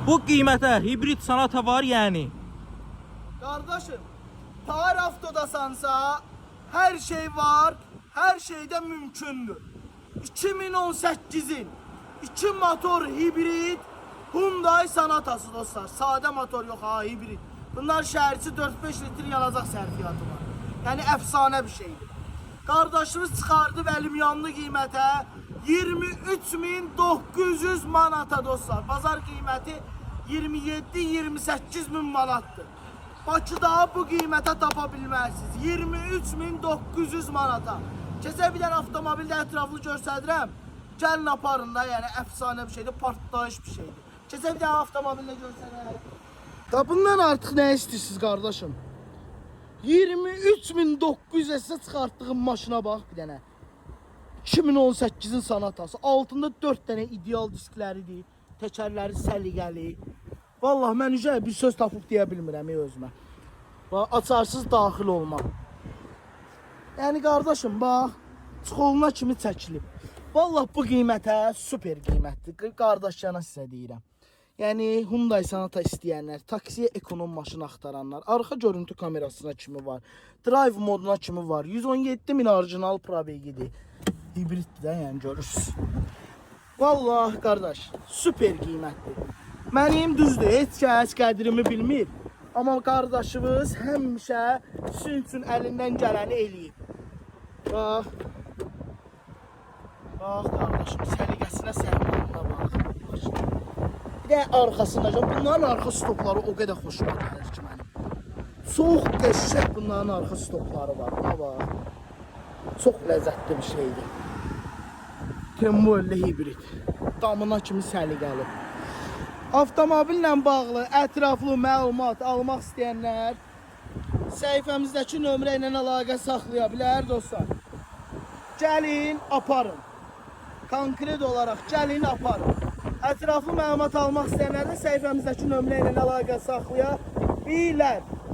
Bu qiymətə hibrid Sonata var yəni. Kardeşim, Tarafto'dasansa her şey var, her şey de mümkündür. 2018'in 2 motor hibrit Hyundai Sonata'sı dostlar. Sade motor yok ha, hibrit. Bunlar şəhərçi 4-5 litre yanacaq sərfiyyatı var. Yani efsane bir şeydir. Kardeşimiz çıxardı Vəlimyanlı qiymətə 23.900 manata dostlar. Bazar qiyməti 27-28 min manatdır. Bakıda bu qiymətə tapa bilmərsiniz. 23.900 manata. Keçə bir dənə avtomobildə ətraflı göstərirəm. Gəlin aparın da, yəni efsane bir şeydir, partlayış bir şeydir. Keçə bir dənə avtomobildə göstərərəm. Da bundan artıq nə istəyirsiniz qardaşım? 23.900-ə sizə çıxartdığım maşına bax bir dənə. 2018-in Sonatası. Altında 4 dənə ideal diskləridir. Təkərləri səliqəli. Vallahi mən üzə bir söz tapıb deyə bilmirəm özümə. Bax, açarsız daxil olma. Yəni qardaşım bax, çıxoluna kimi çəkilib. Vallahi bu qiymətə super qiymətdir. Qardaşcana sizə deyirəm. Yəni Hyundai Sonata istəyənlər, taksiyə ekonom maşın axtaranlar, arxa görüntü kamerasına kimi var, drive moduna kimi var. 117.000 orijinal probegidir. Hibriddir də, yəni görürsünüz. Vallahi qardaş, super qiymətdir. Mənim düzdür, heç kəs qədrimi bilmir. Amma qardaşımız həmişə sizin üçün əlindən gələni eləyib. Bax. Bax qardaşım, səliqəsinə səhmanına bax. Bir də arxasında, bunların arxa stopları o qədər xoşuma gəlir ki mənim. Çox qəşəng bunların arxa stopları var. Buna bax. Çox ləzzətli bir şeydir. Tembolli hibrid. Damına kimi səliqəli. Avtomobillə bağlı ətraflı məlumat almaq istəyənlər səhifəmizdəki nömrə ilə əlaqə saxlaya bilər dostlar. Gəlin, aparın. Konkret olaraq gəlin, aparın. Ətraflı məlumat almaq istəyənlər də səhifəmizdəki nömrə ilə əlaqə saxlaya bilər.